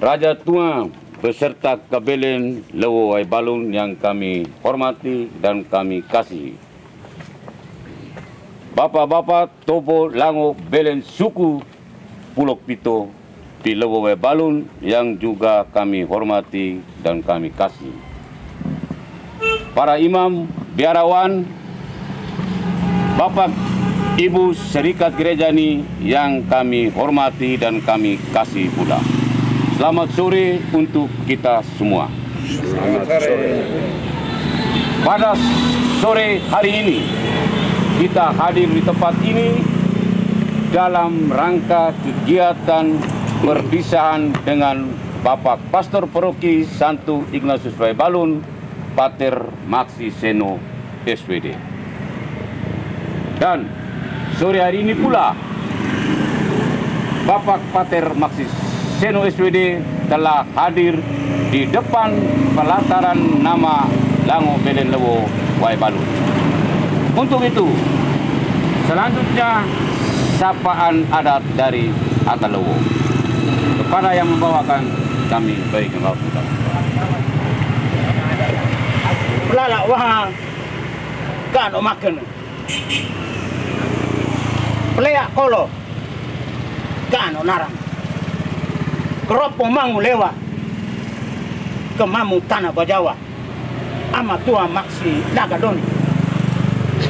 Raja Tua beserta Kabelen Lewo Waibalun yang kami hormati dan kami kasih. Bapak-bapak Tobo Lango Belen suku Pulau Pito di Lewo Waibalun yang juga kami hormati dan kami kasih. Para imam, biarawan, Bapak Ibu Serikat Gereja ini yang kami hormati dan kami kasih pula. Selamat sore untuk kita semua. Selamat sore. Pada sore hari ini, kita hadir di tempat ini dalam rangka kegiatan perpisahan dengan Bapak Pastor Paroki Santo Ignatius Waibalun, Pater Maxi Seno SWD. Dan sore hari ini pula, Bapak Pater Maxi Seno SWD telah hadir di depan pelataran nama Lango Belen Lewo Waibalun. Untuk itu, selanjutnya sapaan adat dari Atalewo. Kepada yang membawakan kami baik yang bawa. Lala wah kan makan. Pelea kolo kan narang. Keropo mangu lewa kemamu tanah Bajawa ama tua Maxi Lagadoni.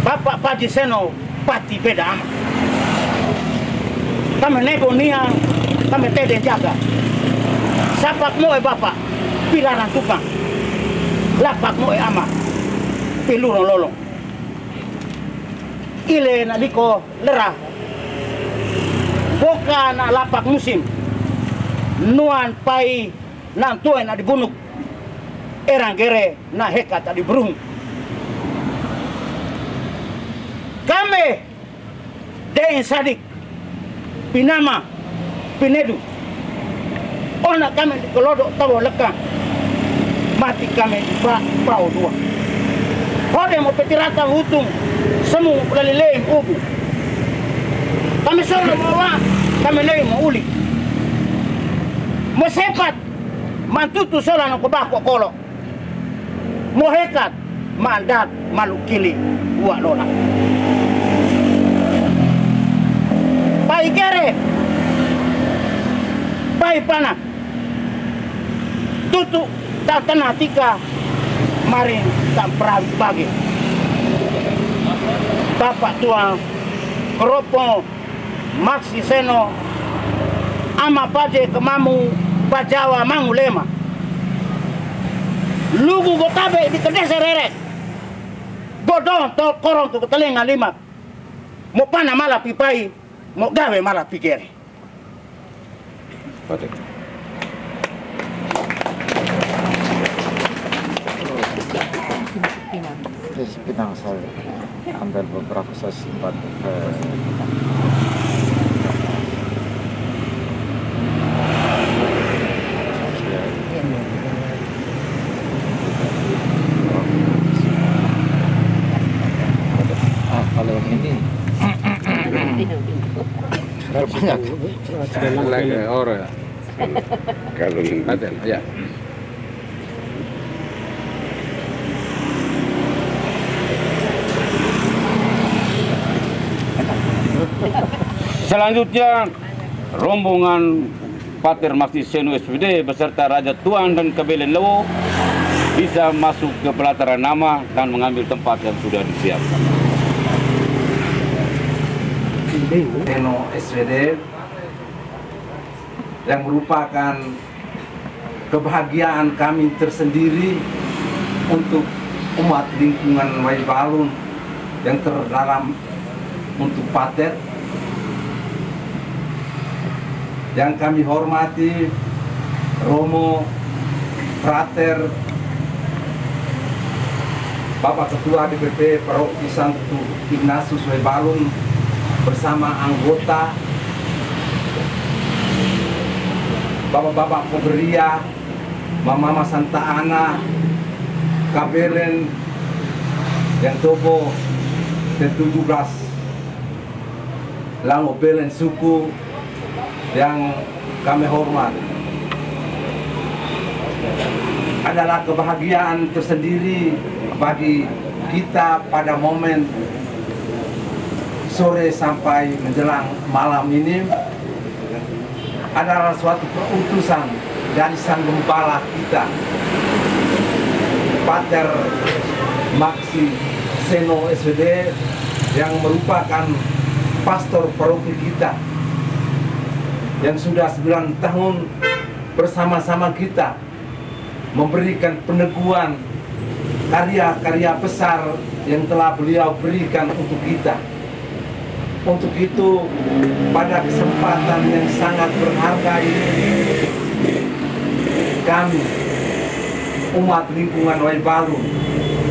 Bapak Paji Seno pati beda ama. Kami nego nia, kami tede jaga. Sapak moe bapak, pilaran tukang. Lapak moe ama, pilurong lolong. Ile na liko lerah. Boka na lapak musim. Nuan pai nan tuen na dibunuk. Erang gere na hekat na diberung. Kami dein sadik. Pinama, Pinedu. Ona kami di kelodok tawa lekang. Mati kami di pau dua. Hode mo petirata hutung. Semu lalileim ubu. Kami solo mawa, kami leim mo uli. Mo sepat, mantutu sola no kobako kolo. Mo hekat, mandat malukili uwa lola. Pai kere, pai pana, tutu tak tanah tika, maring tak perawi pagi. Bapak tua, keropo, Maxi Seno, ama paje kemamu, Bajawa mangu lema. Lugu gotabe di kedesa reret, bodoh to korong tu ketelinga lima, mo pana malah pipai. Mau gawe malah pikir. Pinang saya ambil beberapa sesi buat kalau ini lagi orang kalau ada ya. Selanjutnya rombongan Pater Maxi Seno SWD beserta Raja Tuan dan Kabelen Lewo bisa masuk ke pelataran nama dan mengambil tempat yang sudah disiapkan. Seno SWD yang merupakan kebahagiaan kami tersendiri untuk umat lingkungan Waibalun yang terdalam untuk Pater yang kami hormati Romo Frater Bapak Ketua DPP Paroki Santo Ignatius Waibalun bersama anggota Bapak-bapak Poberia, Mama Santa Ana, Kabelen yang Tobo ke-17, Lango Belen suku yang kami hormat. adalah kebahagiaan tersendiri bagi kita pada momen sore sampai menjelang malam ini. Adalah suatu keutusan dari Sang Gembala kita, Pater Maksi Seno SVD, yang merupakan pastor paroki kita, yang sudah 9 tahun bersama-sama kita memberikan peneguhan karya-karya besar yang telah beliau berikan untuk kita. Untuk itu, pada kesempatan yang sangat berharga ini, kami umat lingkungan Waibalu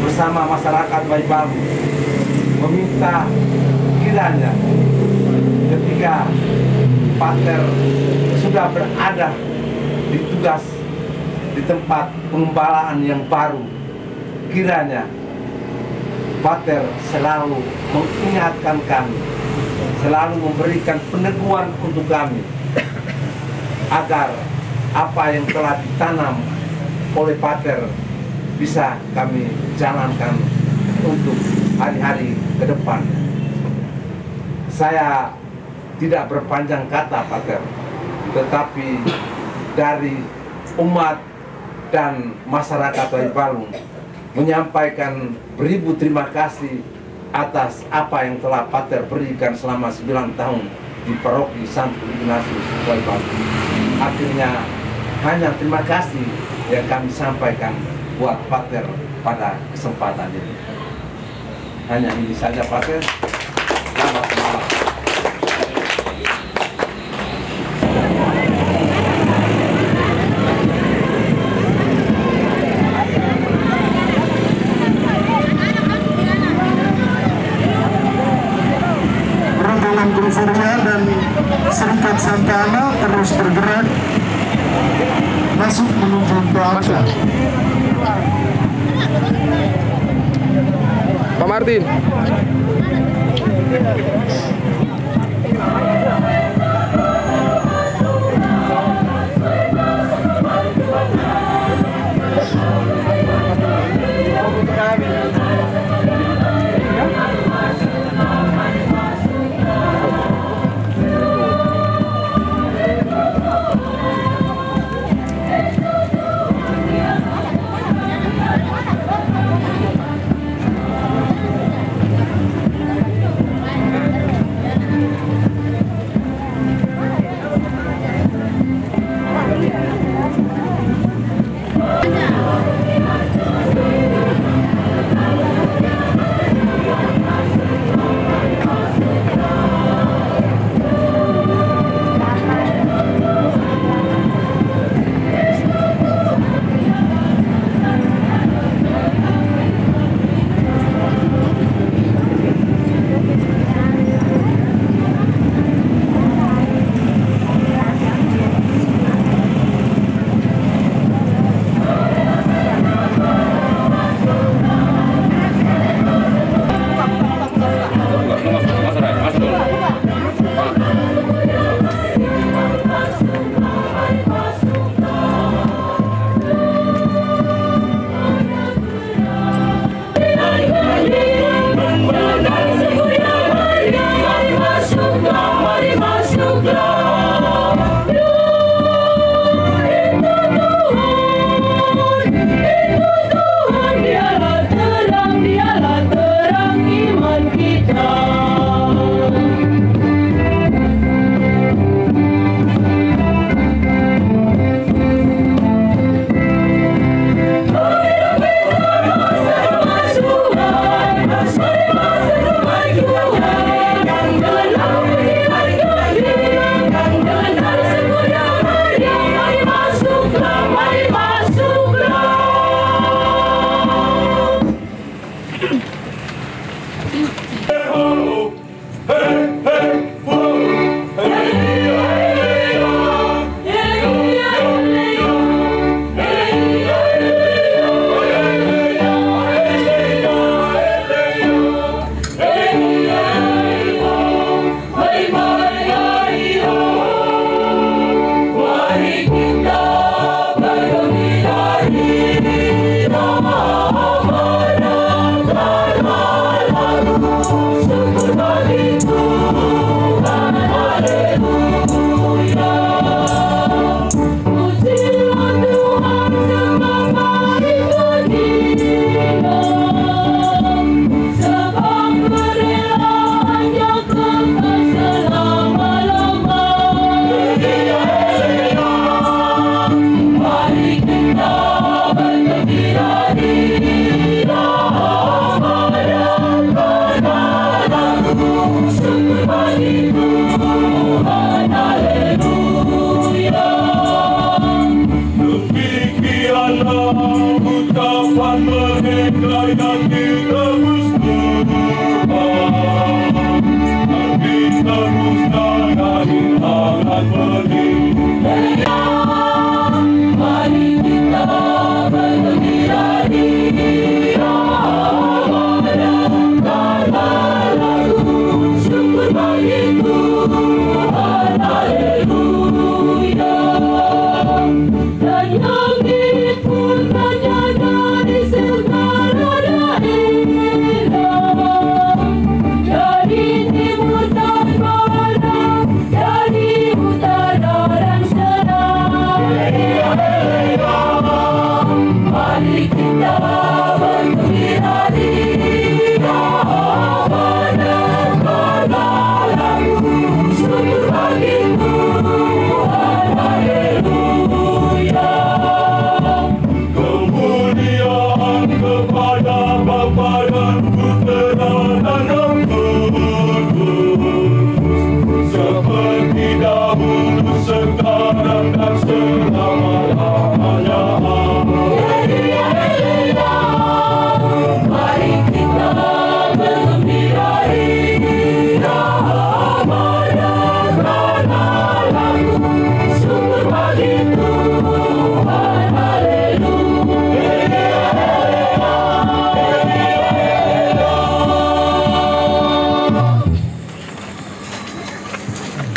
bersama masyarakat Waibalu meminta kiranya ketika Pater sudah berada di tugas di tempat pengembalaan yang baru, kiranya Pater selalu mengingatkan kami, selalu memberikan peneguhan untuk kami, agar apa yang telah ditanam oleh Pater bisa kami jalankan untuk hari-hari ke depan. Saya tidak berpanjang kata, Pater, tetapi dari umat dan masyarakat Waibalu menyampaikan beribu terima kasih atas apa yang telah Pater berikan selama 9 tahun di paroki Santo Ignatius Waibalu. Akhirnya hanya terima kasih yang kami sampaikan buat Pater pada kesempatan ini. Hanya ini saja, Pater. Selamat malam. Gulfuria dan Serikat Santa Ana terus bergerak masuk menuju Plaza. Pak Martin.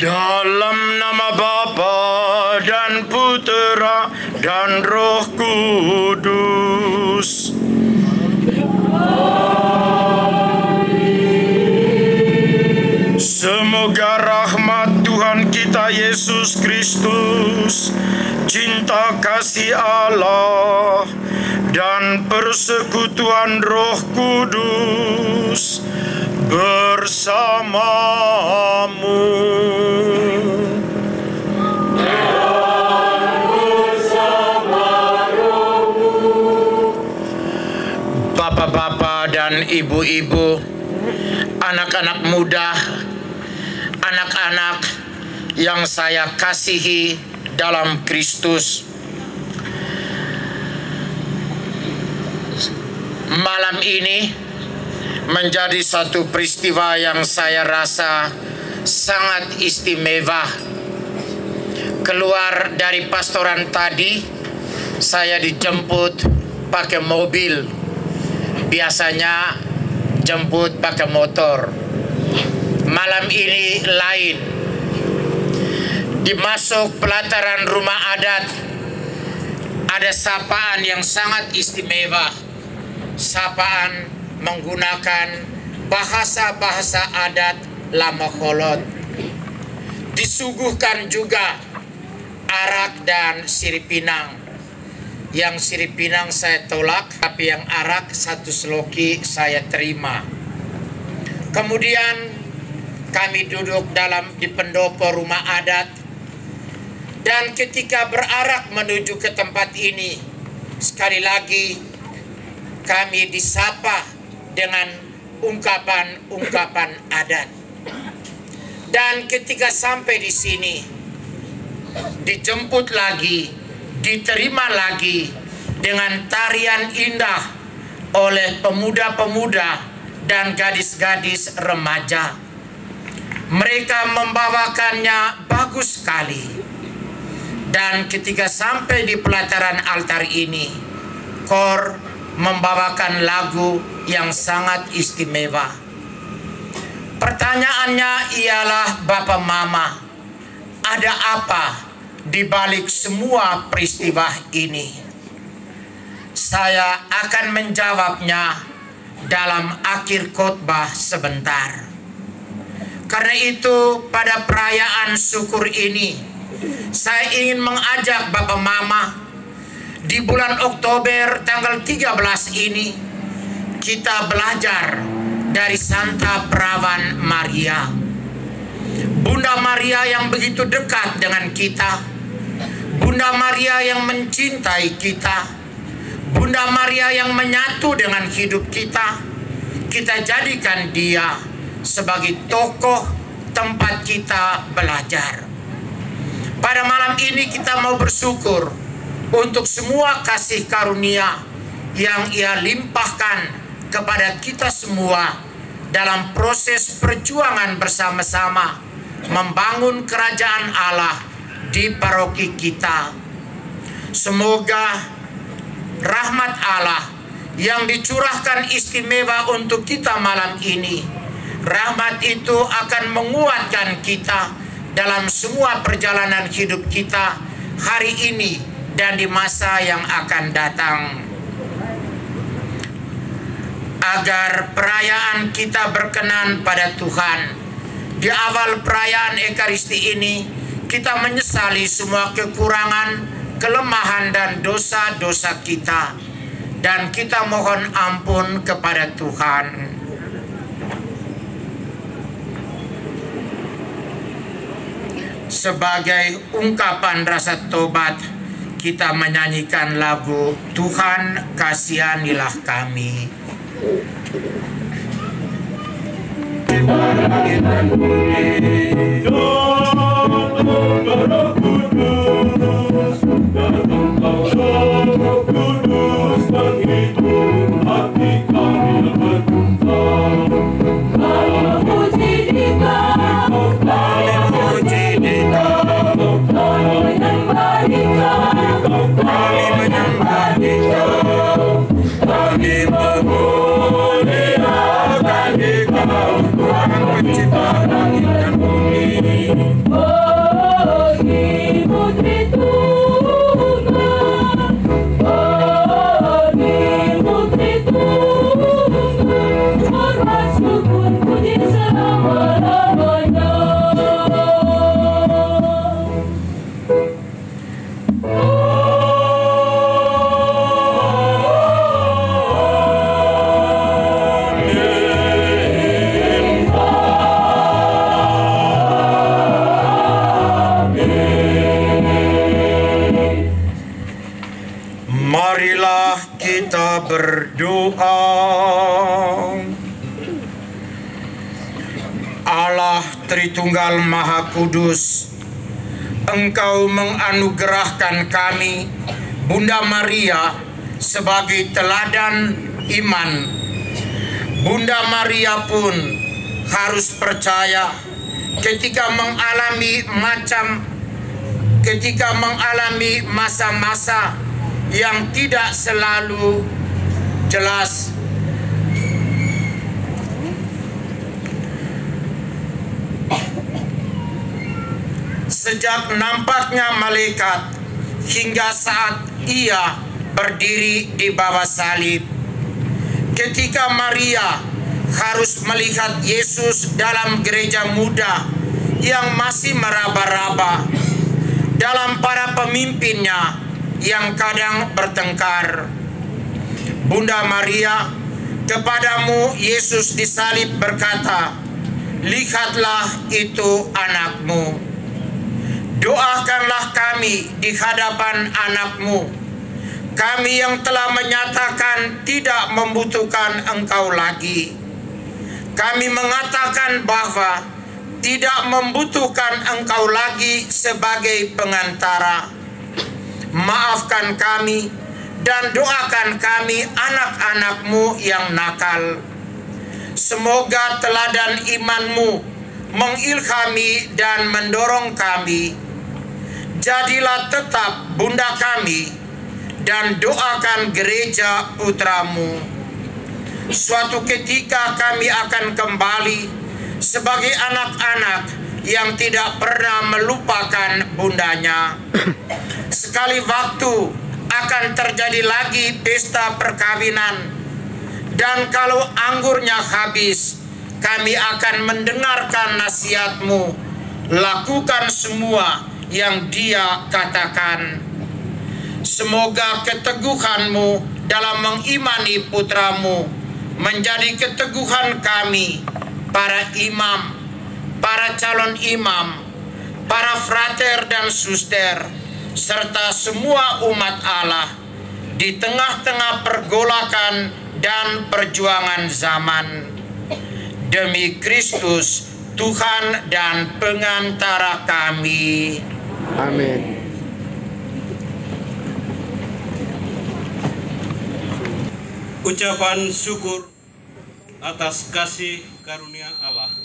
Dalam nama Bapa dan Putera dan Roh Kudus. Semoga rahmat Tuhan kita Yesus Kristus, cinta kasih Allah, dan persekutuan Roh Kudus bersamamu. Bapak-bapak dan ibu-ibu, anak-anak muda, anak-anak yang saya kasihi dalam Kristus, malam ini menjadi satu peristiwa yang saya rasa sangat istimewa. Keluar dari pastoran tadi, saya dijemput pakai mobil. Biasanya jemput pakai motor. Malam ini lain. Dimasuk pelataran rumah adat, ada sapaan yang sangat istimewa. Sapaan menggunakan bahasa-bahasa adat Lama Holot. Disuguhkan juga arak dan sirip pinang. Yang sirip pinang saya tolak, tapi yang arak satu seloki saya terima. Kemudian kami duduk di pendopo rumah adat, dan ketika berarak menuju ke tempat ini, sekali lagi kami disapa dengan ungkapan-ungkapan adat. Dan ketika sampai di sini, dijemput lagi, diterima lagi dengan tarian indah oleh pemuda-pemuda dan gadis-gadis remaja. Mereka membawakannya bagus sekali. Dan ketika sampai di pelataran altar ini, kor membawakan lagu yang sangat istimewa. Pertanyaannya ialah, Bapak Mama, ada apa di balik semua peristiwa ini? Saya akan menjawabnya dalam akhir khotbah sebentar. Karena itu, pada perayaan syukur ini, saya ingin mengajak Bapak Mama, di bulan Oktober tanggal 13 ini, kita belajar dari Santa Perawan Maria. Bunda Maria yang begitu dekat dengan kita, Bunda Maria yang mencintai kita, Bunda Maria yang menyatu dengan hidup kita. Kita jadikan dia sebagai tokoh tempat kita belajar. Pada malam ini kita mau bersyukur untuk semua kasih karunia yang Ia limpahkan kepada kita semua dalam proses perjuangan bersama-sama membangun kerajaan Allah di paroki kita. Semoga rahmat Allah yang dicurahkan istimewa untuk kita malam ini, rahmat itu akan menguatkan kita dalam semua perjalanan hidup kita hari ini dan di masa yang akan datang. Agar perayaan kita berkenan pada Tuhan. Di awal perayaan Ekaristi ini, kita menyesali semua kekurangan, kelemahan dan dosa-dosa kita, dan kita mohon ampun kepada Tuhan. Sebagai ungkapan rasa tobat, kita menyanyikan lagu Tuhan Kasihanilah Kami. Marilah kita berdoa. Allah Tritunggal Maha Kudus, Engkau menganugerahkan kami Bunda Maria sebagai teladan iman. Bunda Maria pun harus percaya ketika mengalami masa-masa yang tidak selalu jelas. Sejak nampaknya malaikat hingga saat ia berdiri di bawah salib. Ketika Maria harus melihat Yesus dalam gereja muda yang masih meraba-raba, dalam para pemimpinnya yang kadang bertengkar. Bunda Maria, kepadamu Yesus disalib berkata, "Lihatlah itu anakmu." Doakanlah kami di hadapan anakmu, kami yang telah menyatakan tidak membutuhkan Engkau lagi. Kami mengatakan bahwa tidak membutuhkan Engkau lagi sebagai pengantara. Maafkan kami dan doakan kami anak-anakmu yang nakal. Semoga teladan imanmu mengilhami dan mendorong kami. Jadilah tetap Bunda kami dan doakan gereja putramu. Suatu ketika kami akan kembali sebagai anak-anak yang tidak pernah melupakan bundanya. Sekali waktu akan terjadi lagi pesta perkawinan, dan kalau anggurnya habis, kami akan mendengarkan nasihatmu. Lakukan semua yang Dia katakan. Semoga keteguhanmu dalam mengimani putramu menjadi keteguhan kami, para imam, para calon imam, para frater dan suster, serta semua umat Allah di tengah-tengah pergolakan dan perjuangan zaman. Demi Kristus, Tuhan dan pengantara kami. Amin. Ucapan syukur atas kasih karunia Allah.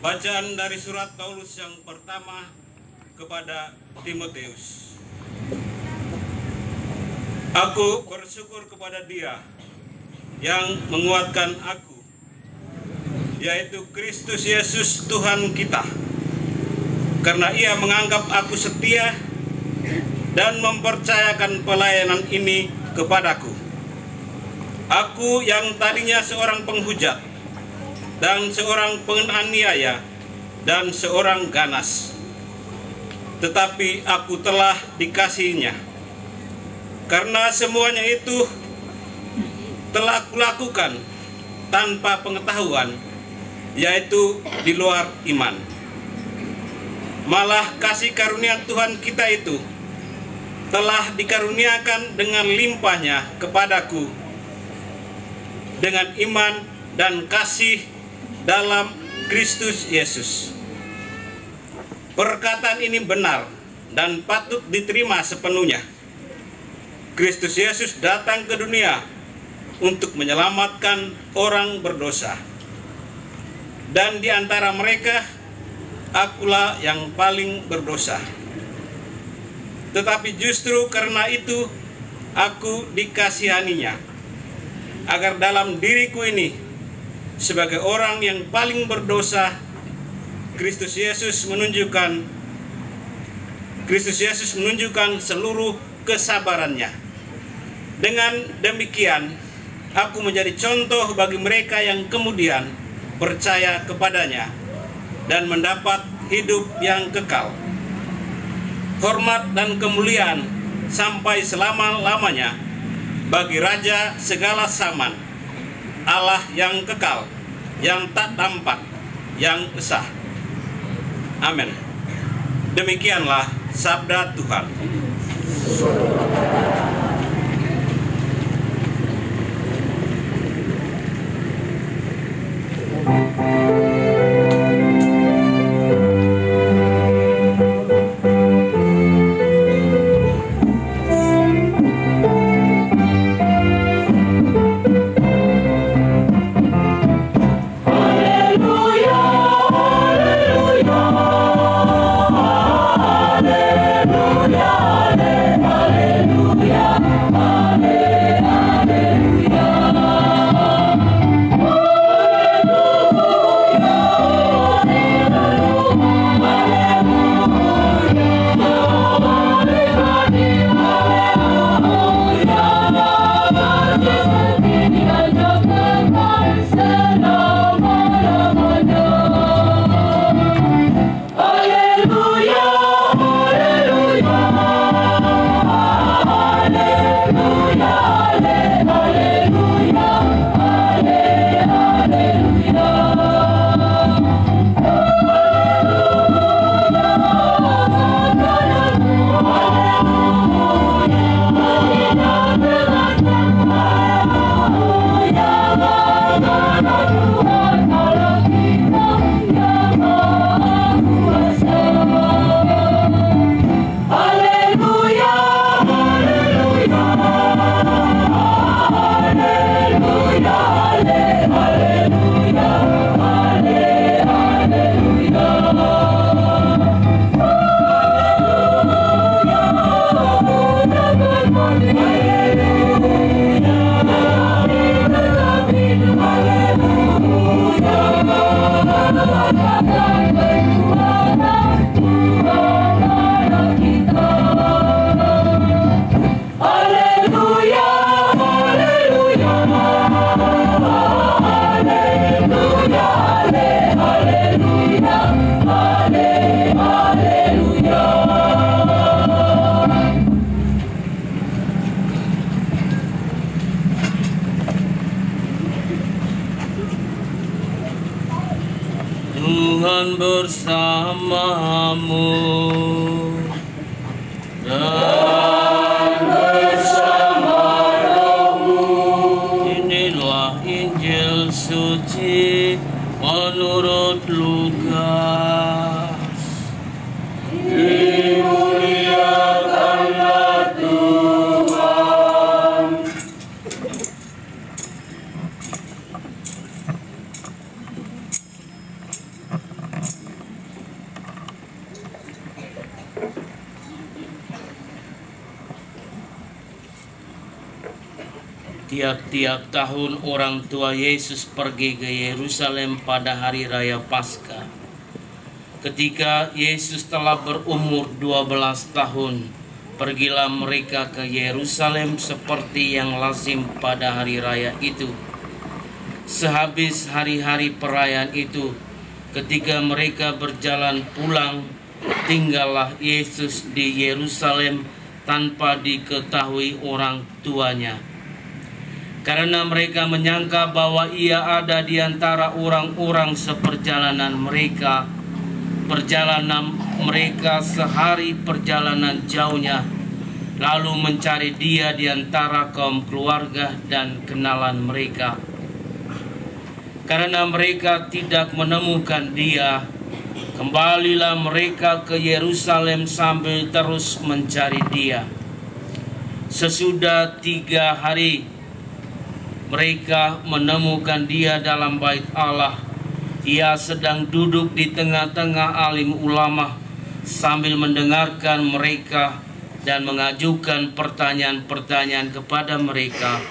Bacaan dari surat Paulus yang pertama kepada Timotius. Aku bersyukur kepada Dia yang menguatkan aku, yaitu Kristus Yesus Tuhan kita, karena Ia menganggap aku setia dan mempercayakan pelayanan ini kepadaku. Aku yang tadinya seorang penghujat dan seorang penganiaya dan seorang ganas, tetapi aku telah dikasihinya. Karena semuanya itu telah kulakukan tanpa pengetahuan, yaitu di luar iman. Malah kasih karunia Tuhan kita itu telah dikaruniakan dengan limpahnya kepadaku dengan iman dan kasih dalam Kristus Yesus. Perkataan ini benar dan patut diterima sepenuhnya. Kristus Yesus datang ke dunia untuk menyelamatkan orang berdosa. Dan di antara mereka, akulah yang paling berdosa. Tetapi justru karena itu aku dikasihaninya, agar dalam diriku ini sebagai orang yang paling berdosa, Kristus Yesus menunjukkan seluruh kesabarannya. Dengan demikian aku menjadi contoh bagi mereka yang kemudian percaya kepadanya dan mendapat hidup yang kekal. Hormat dan kemuliaan sampai selama-lamanya bagi Raja segala zaman, Allah yang kekal, yang tak tampak, yang esa. Amin. Demikianlah sabda Tuhan. Tuhan bersamamu dan bersama rohmu. Inilah Injil suci menurut Lukas. Dimuliakanlah Tuhan. Tiap-tiap tahun orang tua Yesus pergi ke Yerusalem pada hari raya Paskah. Ketika Yesus telah berumur 12 tahun, pergilah mereka ke Yerusalem seperti yang lazim pada hari raya itu. Sehabis hari-hari perayaan itu, ketika mereka berjalan pulang, tinggallah Yesus di Yerusalem tanpa diketahui orang tuanya. Karena mereka menyangka bahwa ia ada di antara orang-orang seperjalanan mereka. Perjalanan mereka sehari perjalanan jauhnya, lalu mencari dia di antara kaum keluarga dan kenalan mereka. Karena mereka tidak menemukan dia, kembalilah mereka ke Yerusalem sambil terus mencari dia. Sesudah 3 hari, mereka menemukan dia dalam bait Allah. Ia sedang duduk di tengah-tengah alim ulama sambil mendengarkan mereka dan mengajukan pertanyaan-pertanyaan kepada mereka.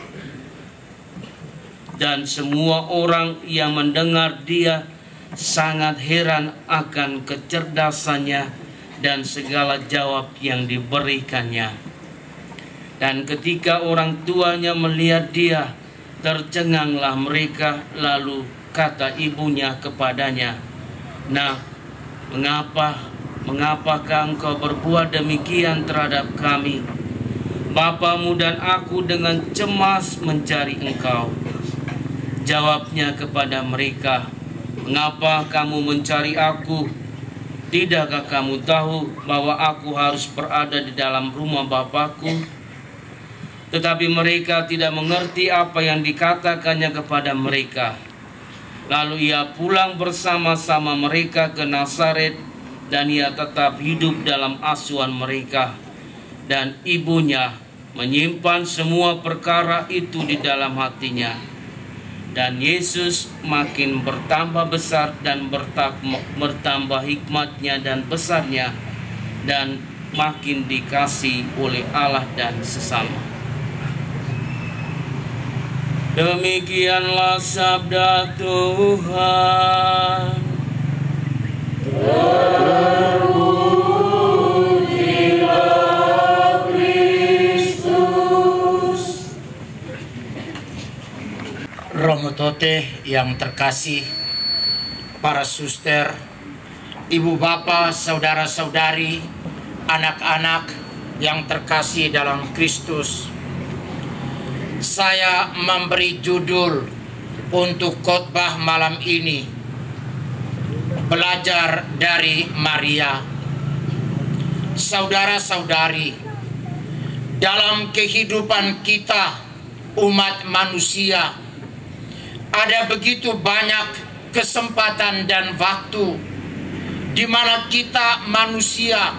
Dan semua orang yang mendengar dia sangat heran akan kecerdasannya dan segala jawab yang diberikannya. Dan ketika orang tuanya melihat dia, tercenganglah mereka, lalu kata ibunya kepadanya, "Nak, mengapakah engkau berbuat demikian terhadap kami? Bapamu dan aku dengan cemas mencari engkau." Jawabnya kepada mereka, "Mengapa kamu mencari aku? Tidakkah kamu tahu bahwa aku harus berada di dalam rumah Bapakku?" Tetapi mereka tidak mengerti apa yang dikatakannya kepada mereka. Lalu ia pulang bersama-sama mereka ke Nazaret, dan ia tetap hidup dalam asuhan mereka. Dan ibunya menyimpan semua perkara itu di dalam hatinya. Dan Yesus makin bertambah besar dan bertambah hikmatnya dan besarnya, dan makin dikasihi oleh Allah dan sesama. Demikianlah sabda Tuhan. Terpujilah Kristus. Romo Tote yang terkasih, para suster, ibu bapak, saudara-saudari, anak-anak yang terkasih dalam Kristus, saya memberi judul untuk khotbah malam ini, belajar dari Maria. Saudara-saudari, dalam kehidupan kita umat manusia, ada begitu banyak kesempatan dan waktu di mana kita manusia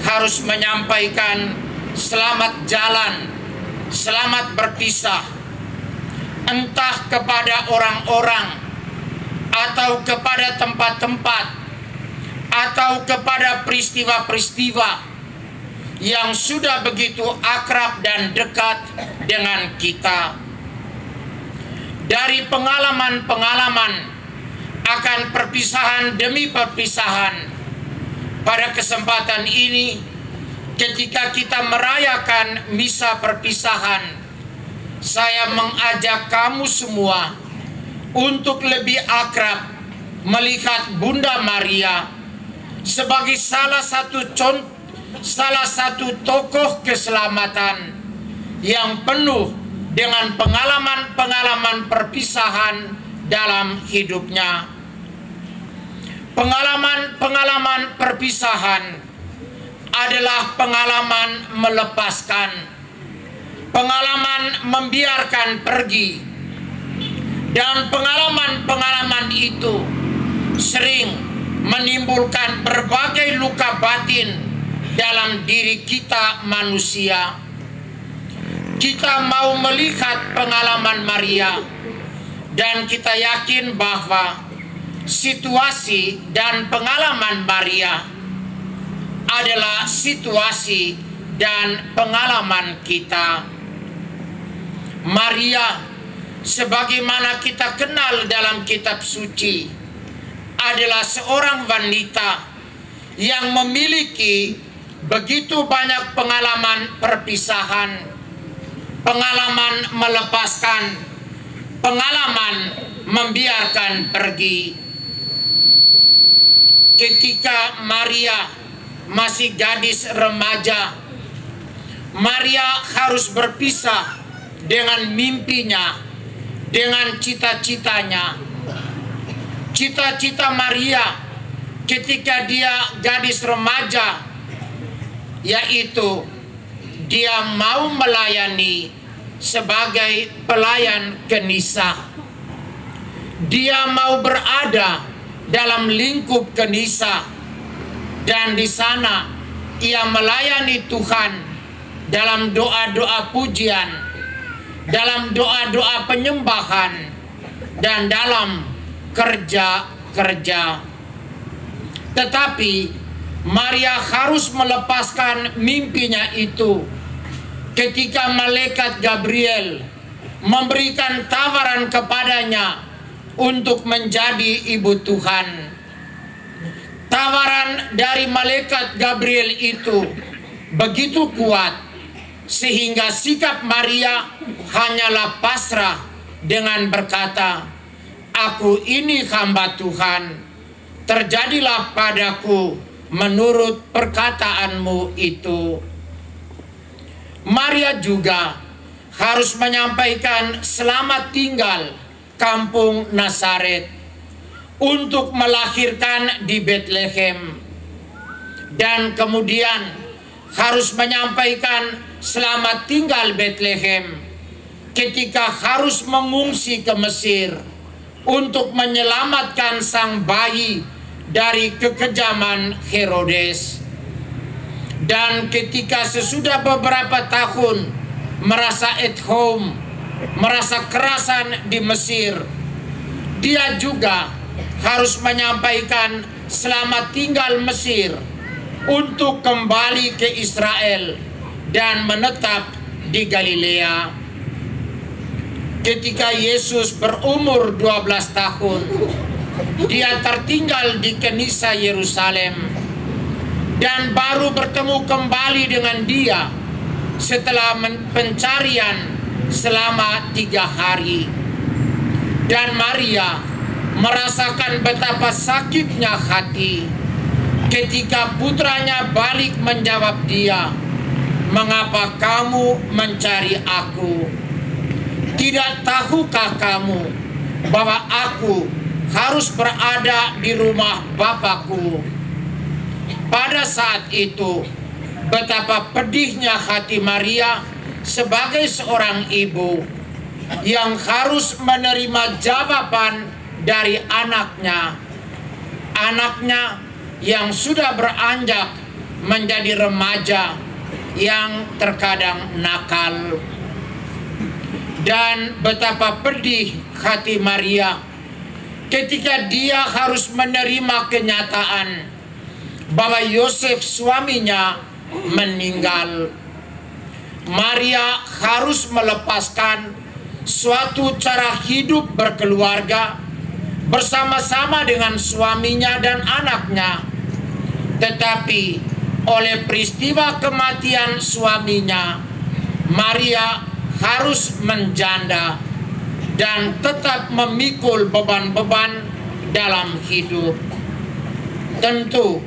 harus menyampaikan selamat jalan, selamat berpisah, entah kepada orang-orang, atau kepada tempat-tempat, atau kepada peristiwa-peristiwa yang sudah begitu akrab dan dekat dengan kita. Dari pengalaman-pengalaman akan perpisahan demi perpisahan, pada kesempatan ini, ketika kita merayakan misa perpisahan, saya mengajak kamu semua untuk lebih akrab melihat Bunda Maria sebagai salah satu tokoh keselamatan yang penuh dengan pengalaman-pengalaman perpisahan dalam hidupnya. Pengalaman-pengalaman perpisahan adalah pengalaman melepaskan, pengalaman membiarkan pergi, dan pengalaman-pengalaman itu sering menimbulkan berbagai luka batin dalam diri kita manusia. Kita mau melihat pengalaman Maria, dan kita yakin bahwa situasi dan pengalaman Maria adalah situasi dan pengalaman kita. Maria, sebagaimana kita kenal dalam kitab suci, adalah seorang wanita yang memiliki begitu banyak pengalaman perpisahan, pengalaman melepaskan, pengalaman membiarkan pergi. Ketika Maria masih gadis remaja, Maria harus berpisah dengan mimpinya, dengan cita-citanya. Cita-cita Maria ketika dia gadis remaja, yaitu dia mau melayani sebagai pelayan Kenisa. Dia mau berada dalam lingkup Kenisa, dan di sana ia melayani Tuhan dalam doa-doa pujian, dalam doa-doa penyembahan, dan dalam kerja-kerja. Tetapi Maria harus melepaskan mimpinya itu ketika malaikat Gabriel memberikan tawaran kepadanya untuk menjadi ibu Tuhan. Tawaran dari malaikat Gabriel itu begitu kuat sehingga sikap Maria hanyalah pasrah dengan berkata, "Aku ini hamba Tuhan, terjadilah padaku menurut perkataanmu itu." Maria juga harus menyampaikan selamat tinggal kampung Nazaret untuk melahirkan di Bethlehem, dan kemudian harus menyampaikan selamat tinggal Bethlehem ketika harus mengungsi ke Mesir untuk menyelamatkan sang bayi dari kekejaman Herodes. Dan ketika sesudah beberapa tahun merasa at home, merasa kerasan di Mesir, dia juga harus menyampaikan selamat tinggal Mesir untuk kembali ke Israel dan menetap di Galilea. Ketika Yesus berumur 12 tahun, dia tertinggal di Kenisa Yerusalem dan baru bertemu kembali dengan dia setelah pencarian selama 3 hari. Dan Maria merasakan betapa sakitnya hati ketika putranya balik menjawab dia, "Mengapa kamu mencari aku? Tidak tahukah kamu bahwa aku harus berada di rumah Bapakku?" Pada saat itu, betapa pedihnya hati Maria sebagai seorang ibu yang harus menerima jawaban dari anaknya. Anaknya yang sudah beranjak menjadi remaja yang terkadang nakal. Dan betapa pedih hati Maria ketika dia harus menerima kenyataan bahwa Yosef suaminya meninggal. Maria harus melepaskan suatu cara hidup berkeluarga bersama-sama dengan suaminya dan anaknya. Tetapi oleh peristiwa kematian suaminya, Maria harus menjanda dan tetap memikul beban-beban dalam hidup. Tentu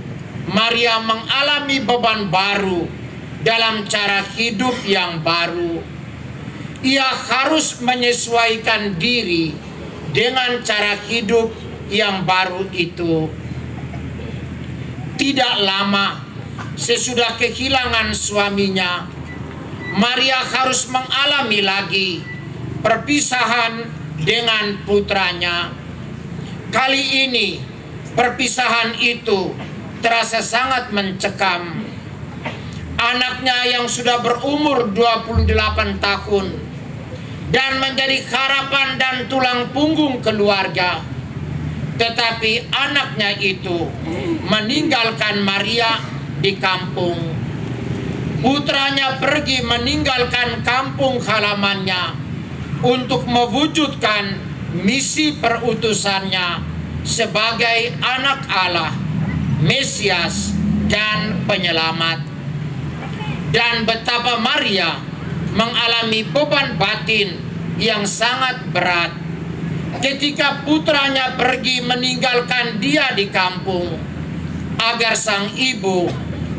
Maria mengalami beban baru dalam cara hidup yang baru. Ia harus menyesuaikan diri dengan cara hidup yang baru itu. Tidak lama sesudah kehilangan suaminya, Maria harus mengalami lagi perpisahan dengan putranya. Kali ini perpisahan itu terasa sangat mencekam. Anaknya yang sudah berumur 28 tahun dan menjadi harapan dan tulang punggung keluarga, tetapi anaknya itu meninggalkan Maria di kampung. Putranya pergi meninggalkan kampung halamannya untuk mewujudkan misi perutusannya sebagai anak Allah, Mesias, dan penyelamat. Dan betapa Maria mengalami beban batin yang sangat berat ketika putranya pergi meninggalkan dia di kampung, agar sang ibu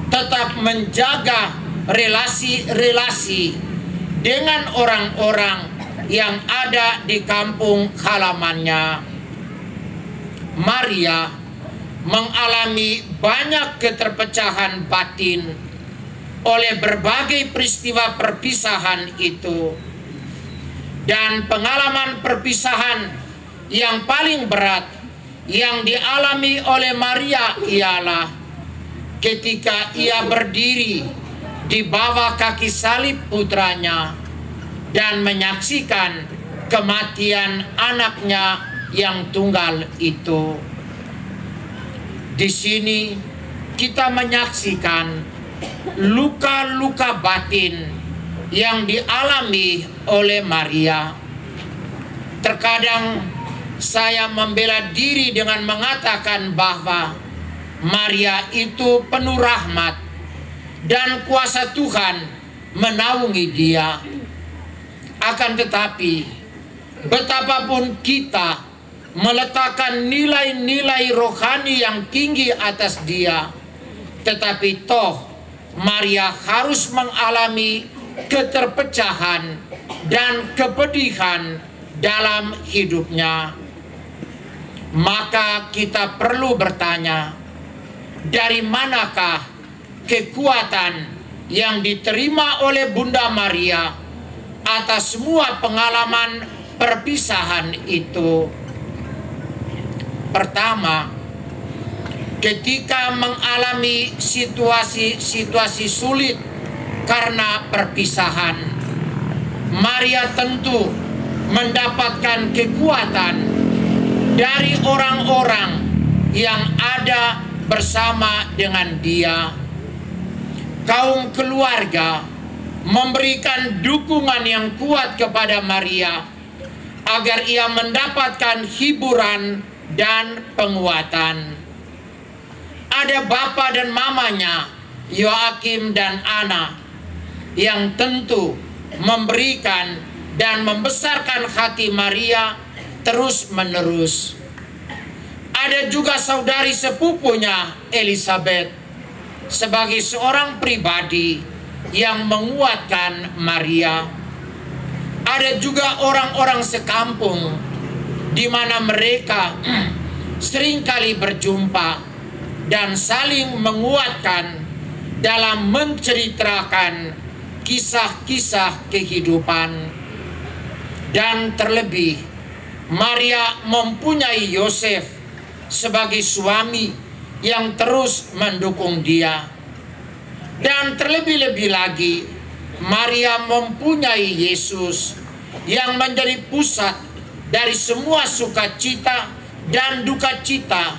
tetap menjaga relasi-relasi dengan orang-orang yang ada di kampung halamannya. Maria mengalami banyak keterpecahan batin oleh berbagai peristiwa perpisahan itu. Dan pengalaman perpisahan yang paling berat yang dialami oleh Maria ialah ketika ia berdiri di bawah kaki salib putranya dan menyaksikan kematian anaknya yang tunggal itu. Di sini kita menyaksikan luka-luka batin yang dialami oleh Maria. Terkadang saya membela diri dengan mengatakan bahwa Maria itu penuh rahmat dan kuasa Tuhan menaungi dia. Akan tetapi, betapapun kita meletakkan nilai-nilai rohani yang tinggi atas dia, tetapi toh Maria harus mengalami keterpecahan dan kepedihan dalam hidupnya. Maka kita perlu bertanya, dari manakah kekuatan yang diterima oleh Bunda Maria atas semua pengalaman perpisahan itu? Pertama, ketika mengalami situasi sulit karena perpisahan, Maria tentu mendapatkan kekuatan dari orang-orang yang ada bersama dengan dia. Kaum keluarga memberikan dukungan yang kuat kepada Maria agar ia mendapatkan hiburan dan penguatan. Ada bapa dan mamanya, Yoakim dan Ana, yang tentu memberikan dan membesarkan hati Maria terus-menerus. Ada juga saudari sepupunya, Elizabeth, sebagai seorang pribadi yang menguatkan Maria. Ada juga orang-orang sekampung di mana mereka seringkali berjumpa dan saling menguatkan dalam menceritakan kisah-kisah kehidupan. Dan terlebih, Maria mempunyai Yosef sebagai suami yang terus mendukung dia. Dan terlebih-lebih lagi, Maria mempunyai Yesus yang menjadi pusat dari semua sukacita dan duka cita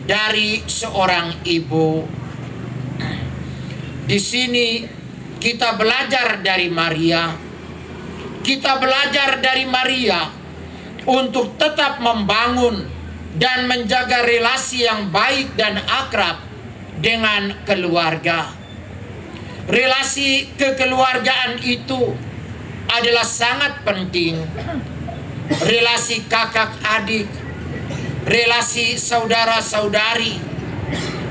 dari seorang ibu. Di sini kita belajar dari Maria. Kita belajar dari Maria untuk tetap membangun dan menjaga relasi yang baik dan akrab dengan keluarga. Relasi kekeluargaan itu adalah sangat penting. Relasi kakak adik, relasi saudara-saudari,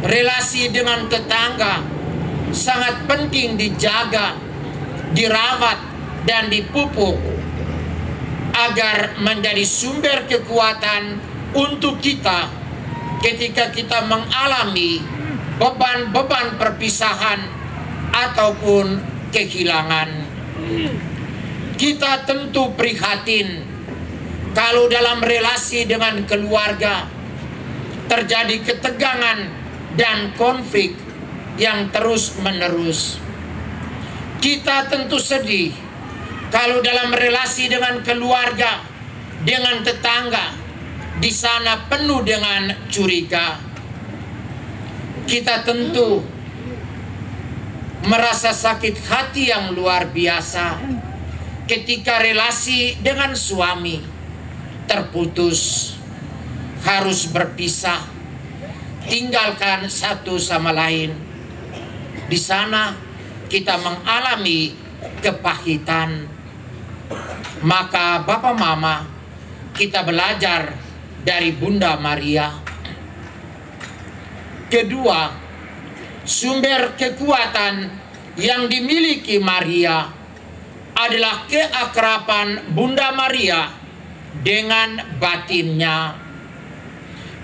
relasi dengan tetangga sangat penting dijaga, dirawat, dan dipupuk agar menjadi sumber kekuatan untuk kita ketika kita mengalami beban-beban perpisahan ataupun kehilangan. Kita tentu prihatin kalau dalam relasi dengan keluarga terjadi ketegangan dan konflik yang terus-menerus. Kita tentu sedih kalau dalam relasi dengan keluarga, dengan tetangga, di sana penuh dengan curiga. Kita tentu merasa sakit hati yang luar biasa ketika relasi dengan suami terputus, harus berpisah, tinggalkan satu sama lain. Di sana kita mengalami kepahitan. Maka Bapak Mama, kita belajar dari Bunda Maria. Kedua, sumber kekuatan yang dimiliki Maria adalah keakraban Bunda Maria dengan batinnya.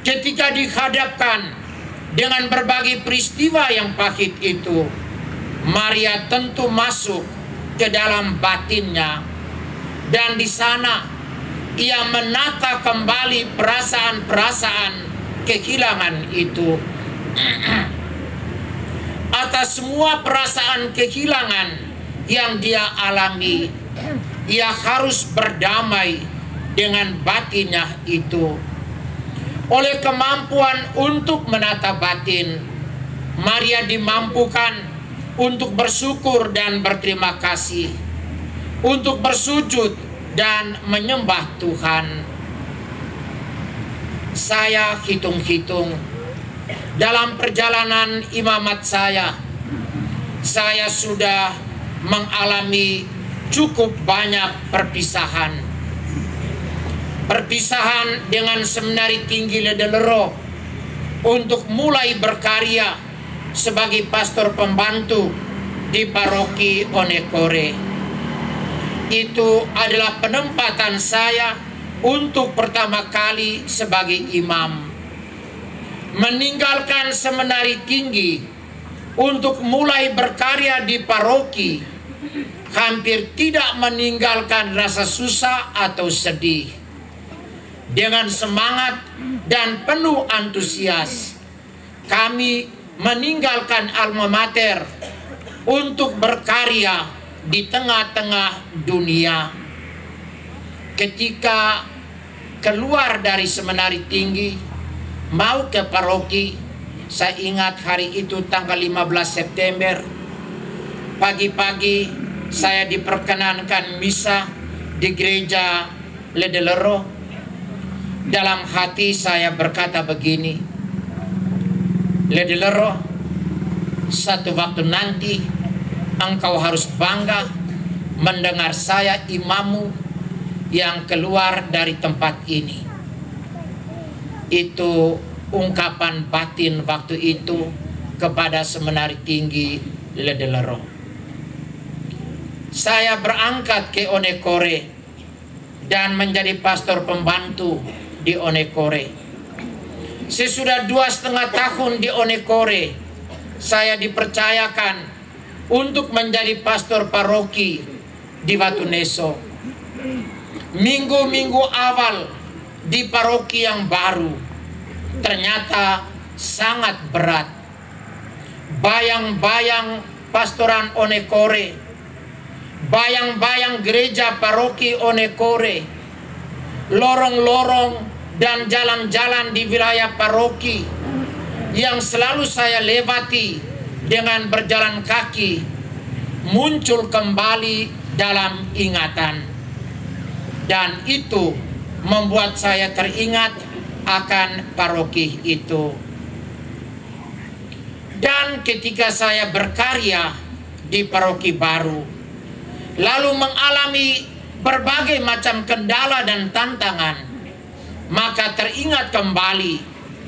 Ketika dihadapkan dengan berbagai peristiwa yang pahit itu, Maria tentu masuk ke dalam batinnya, dan di sana ia menata kembali perasaan-perasaan kehilangan itu. Atas semua perasaan kehilangan yang dia alami, ia harus berdamai dengan batinnya itu. Oleh kemampuan untuk menata batin, Maria dimampukan untuk bersyukur dan berterima kasih, untuk bersujud dan menyembah Tuhan. Saya hitung-hitung dalam perjalanan imamat saya sudah mengalami cukup banyak perpisahan. Perpisahan dengan Seminari Tinggi Ledelero untuk mulai berkarya sebagai pastor pembantu di paroki Onekore. Itu adalah penempatan saya untuk pertama kali sebagai imam. Meninggalkan Seminari Tinggi untuk mulai berkarya di paroki hampir tidak meninggalkan rasa susah atau sedih. Dengan semangat dan penuh antusias, kami meninggalkan alma mater untuk berkarya di tengah-tengah dunia. Ketika keluar dari Seminari Tinggi mau ke paroki, saya ingat hari itu tanggal 15 September, pagi-pagi saya diperkenankan misa di gereja Ledelero. Dalam hati saya berkata begini, Ledelero, satu waktu nanti engkau harus bangga mendengar saya imammu yang keluar dari tempat ini. Itu ungkapan batin waktu itu kepada Seminari Tinggi Ledelero. Saya berangkat ke Onekore dan menjadi pastor pembantu di Onekore. Sesudah 2,5 tahun di Onekore, saya dipercayakan untuk menjadi pastor paroki di Watuneso. Minggu-minggu awal di paroki yang baru ternyata sangat berat. Bayang-bayang pastoran Onekore, bayang-bayang gereja paroki Onekore, lorong-lorong dan jalan-jalan di wilayah paroki yang selalu saya lewati dengan berjalan kaki muncul kembali dalam ingatan, dan itu membuat saya teringat akan paroki itu. Dan ketika saya berkarya di paroki baru, lalu mengalami berbagai macam kendala dan tantangan, maka teringat kembali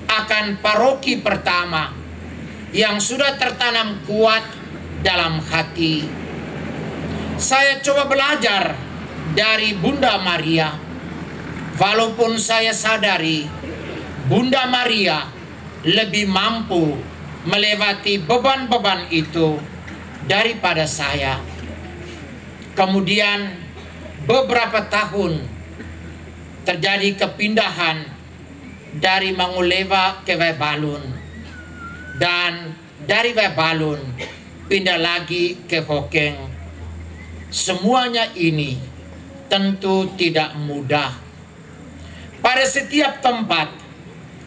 akan paroki pertama yang sudah tertanam kuat dalam hati. Saya coba belajar dari Bunda Maria, walaupun saya sadari Bunda Maria lebih mampu melewati beban-beban itu daripada saya. Kemudian beberapa tahun terjadi kepindahan dari Mangulewa ke Webalun, dan dari Webalun pindah lagi ke Hokeng. Semuanya ini tentu tidak mudah. Pada setiap tempat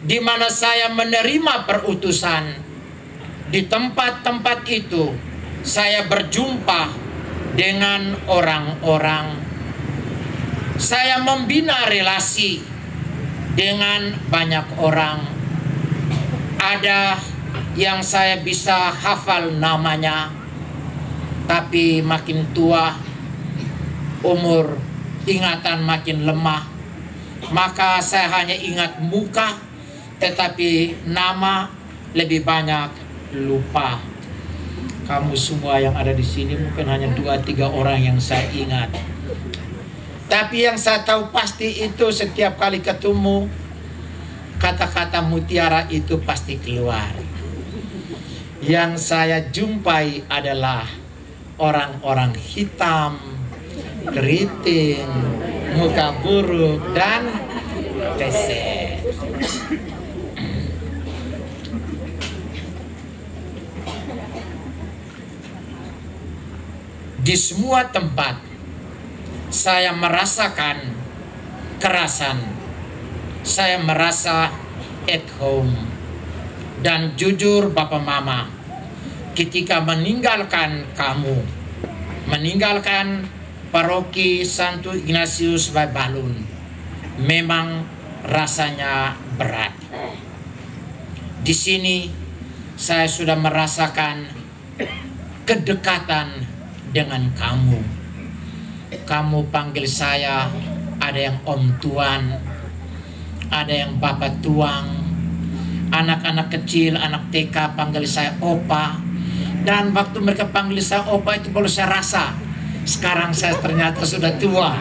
di mana saya menerima perutusan, di tempat-tempat itu saya berjumpa dengan orang-orang. Saya membina relasi dengan banyak orang. Ada yang saya bisa hafal namanya, tapi makin tua, umur ingatan makin lemah, maka saya hanya ingat muka, tetapi nama lebih banyak lupa. Kamu semua yang ada di sini mungkin hanya 2-3 orang yang saya ingat. Tapi yang saya tahu pasti itu setiap kali ketemu, kata-kata mutiara itu pasti keluar. Yang saya jumpai adalah orang-orang hitam, keriting, muka buruk, dan keset. Di semua tempat saya merasakan kerasan, saya merasa at home. Dan jujur Bapak Mama, ketika meninggalkan kamu, meninggalkan paroki Santo Ignatius Waibalun, memang rasanya berat. Di sini saya sudah merasakan kedekatan dengan kamu. Kamu panggil saya, ada yang Om Tuan, ada yang Bapak Tuang, anak-anak kecil, anak TK panggil saya Opa. Dan waktu mereka panggil saya Opa itu baru saya rasa, sekarang saya ternyata sudah tua.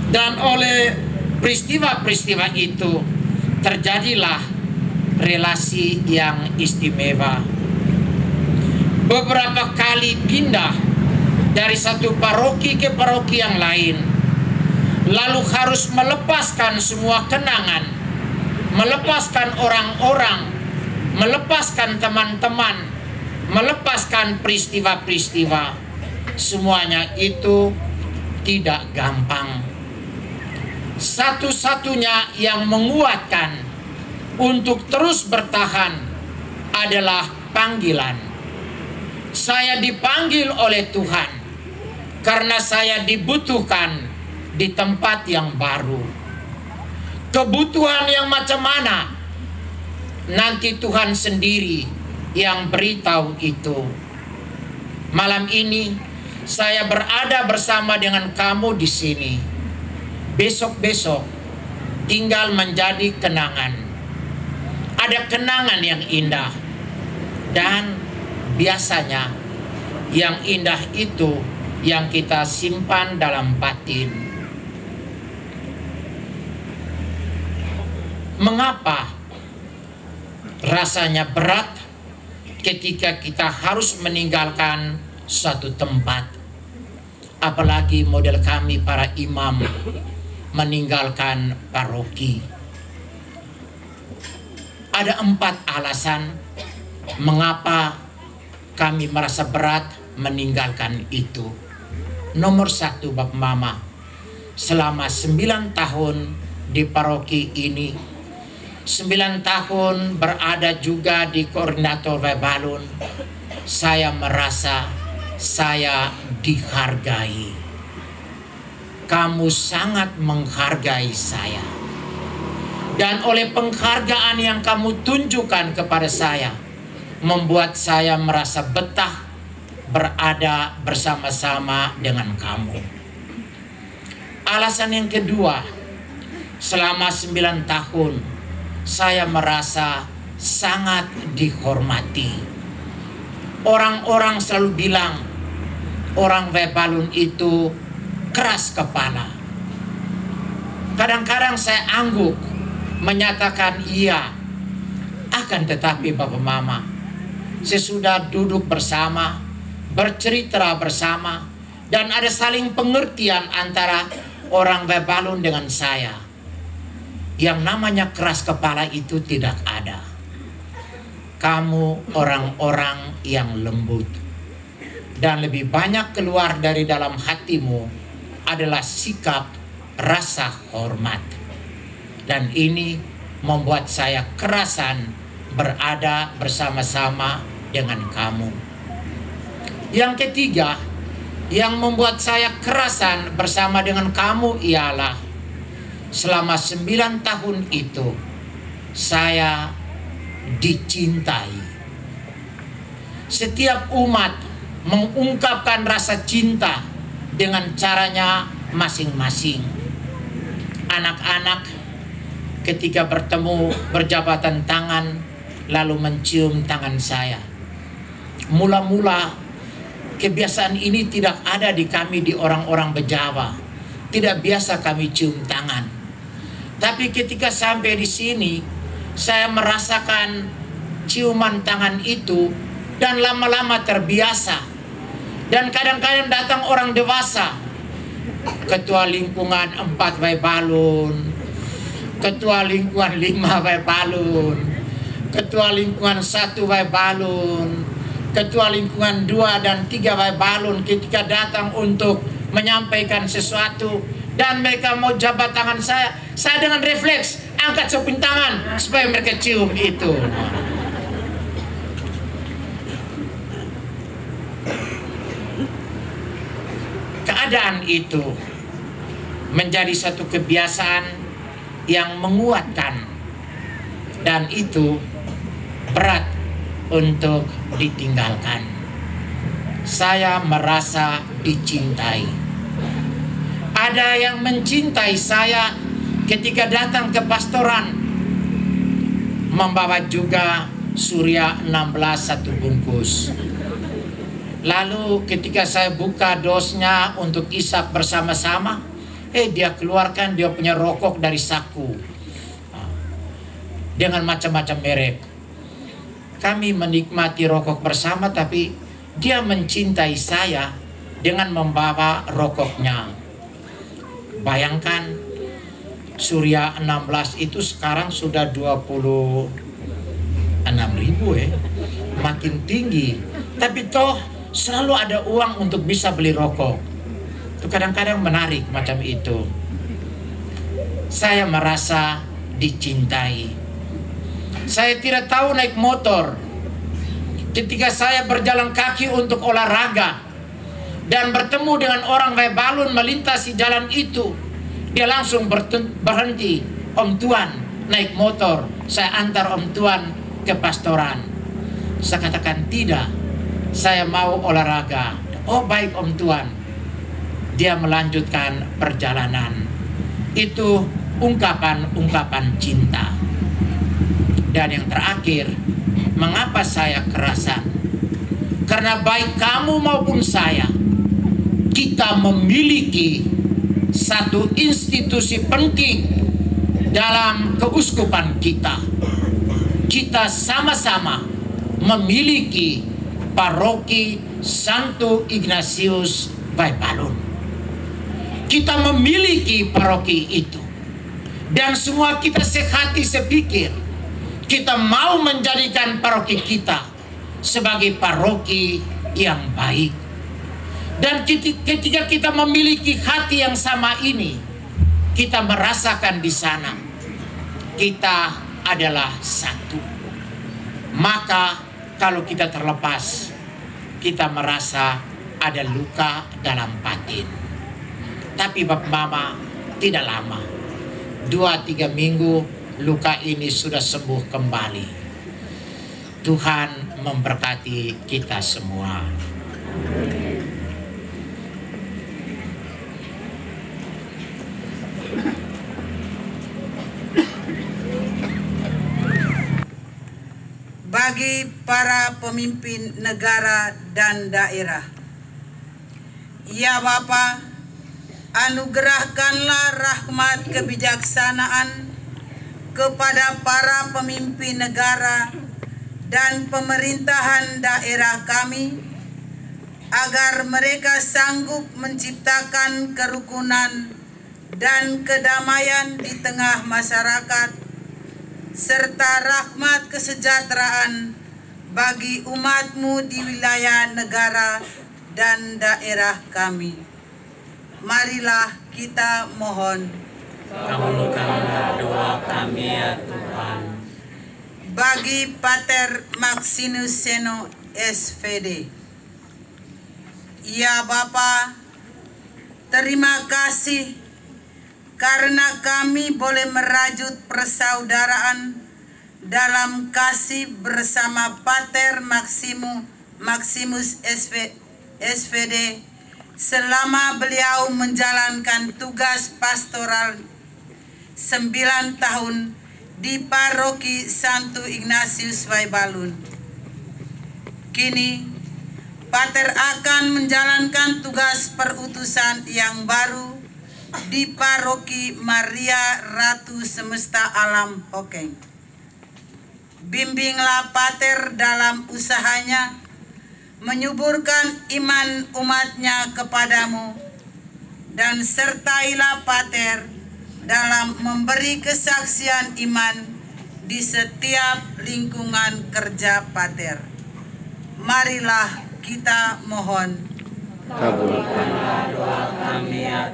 Dan oleh peristiwa-peristiwa itu terjadilah relasi yang istimewa. Beberapa kali pindah dari satu paroki ke paroki yang lain, lalu harus melepaskan semua kenangan, melepaskan orang-orang, melepaskan teman-teman, melepaskan peristiwa-peristiwa. Semuanya itu tidak gampang. Satu-satunya yang menguatkan untuk terus bertahan adalah panggilan. Saya dipanggil oleh Tuhan karena saya dibutuhkan di tempat yang baru. Kebutuhan yang macam mana? Nanti Tuhan sendiri yang beritahu itu. Malam ini saya berada bersama dengan kamu di sini. Besok-besok tinggal menjadi kenangan. Ada kenangan yang indah. Dan biasanya yang indah itu yang kita simpan dalam batin. Mengapa rasanya berat ketika kita harus meninggalkan suatu tempat? Apalagi model kami para imam meninggalkan paroki. Ada 4 alasan mengapa kami merasa berat meninggalkan itu. Nomor 1, Bapak Mama, selama 9 tahun di paroki ini, 9 tahun berada juga di koordinator Waibalun, saya merasa saya dihargai. Kamu sangat menghargai saya. Dan oleh penghargaan yang kamu tunjukkan kepada saya, membuat saya merasa betah berada bersama-sama dengan kamu. Alasan yang kedua, selama 9 tahun saya merasa sangat dihormati. Orang-orang selalu bilang orang Waibalun itu keras kepala. Kadang-kadang saya angguk menyatakan iya. Akan tetapi Bapak Mama, sesudah duduk bersama, bercerita bersama, dan ada saling pengertian antara orang Waibalun dengan saya, yang namanya keras kepala itu tidak ada. Kamu orang-orang yang lembut, dan lebih banyak keluar dari dalam hatimu adalah sikap rasa hormat. Dan ini membuat saya kerasan berada bersama-sama dengan kamu. Yang ketiga, yang membuat saya kerasan bersama dengan kamu ialah selama 9 tahun itu saya dicintai. Setiap umat mengungkapkan rasa cinta dengan caranya masing-masing. Anak-anak ketika bertemu berjabatan tangan lalu mencium tangan saya. Mula-mula kebiasaan ini tidak ada di kami, di orang-orang Bejawa. Tidak biasa kami cium tangan. Tapi ketika sampai di sini, saya merasakan ciuman tangan itu dan lama-lama terbiasa. Dan kadang-kadang datang orang dewasa, ketua lingkungan 4 Waibalun, ketua lingkungan 5 Waibalun, ketua lingkungan 1 Waibalun, ketua lingkungan 2 dan 3 Waibalun ketika datang untuk menyampaikan sesuatu dan mereka mau jabat tangan saya dengan refleks angkat samping tangan supaya mereka cium itu. Keadaan itu menjadi satu kebiasaan yang menguatkan dan itu berat untuk ditinggalkan. Saya merasa dicintai. Ada yang mencintai saya ketika datang ke pastoran, membawa juga Surya 16 1 bungkus. Lalu ketika saya buka dosnya untuk isap bersama-sama, dia keluarkan dia punya rokok dari saku dengan macam-macam merek. Kami menikmati rokok bersama, tapi dia mencintai saya dengan membawa rokoknya. Bayangkan, Surya 16 itu sekarang sudah 26.000 makin tinggi. Tapi toh selalu ada uang untuk bisa beli rokok. Itu kadang-kadang menarik macam itu. Saya merasa dicintai. Saya tidak tahu naik motor. Ketika saya berjalan kaki untuk olahraga dan bertemu dengan orang Waibalun melintasi jalan itu, dia langsung berhenti. Om Tuan, naik motor, saya antar Om Tuan ke pastoran. Saya katakan tidak, saya mau olahraga. Oh baik Om Tuan. Dia melanjutkan perjalanan. Itu ungkapan-ungkapan cinta. Dan yang terakhir, mengapa saya kerasan? Karena baik kamu maupun saya, kita memiliki satu institusi penting dalam keuskupan kita. Kita sama-sama memiliki paroki Santo Ignatius Waibalun. Kita memiliki paroki itu. Dan semua kita sehati sepikir kita mau menjadikan paroki kita sebagai paroki yang baik. Dan ketika kita memiliki hati yang sama ini, kita merasakan di sana kita adalah satu. Maka kalau kita terlepas, kita merasa ada luka dalam batin. Tapi Bapak Mama, tidak lama, 2-3 minggu luka ini sudah sembuh kembali. Tuhan memberkati kita semua. Bagi para pemimpin negara dan daerah, ya Bapa, anugerahkanlah rahmat kebijaksanaan kepada para pemimpin negara dan pemerintahan daerah kami, agar mereka sanggup menciptakan kerukunan dan kedamaian di tengah masyarakat, serta rahmat kesejahteraan bagi umatmu di wilayah negara dan daerah kami. Marilah kita mohon. Kabulkanlah doa kami ya Tuhan. Bagi Pater Maxinus Seno SVD. Ya Bapa, terima kasih karena kami boleh merajut persaudaraan dalam kasih bersama Pater Maximus SVD selama beliau menjalankan tugas pastoral 9 tahun di Paroki Santo Ignatius Waibalun. Kini Pater akan menjalankan tugas perutusan yang baru di Paroki Maria Ratu Semesta Alam Hokeng. Bimbinglah Pater dalam usahanya menyuburkan iman umatnya kepadamu, dan sertailah Pater dalam memberi kesaksian iman di setiap lingkungan kerja Pater. Marilah kita mohon. Kabulkanlah doa kami ya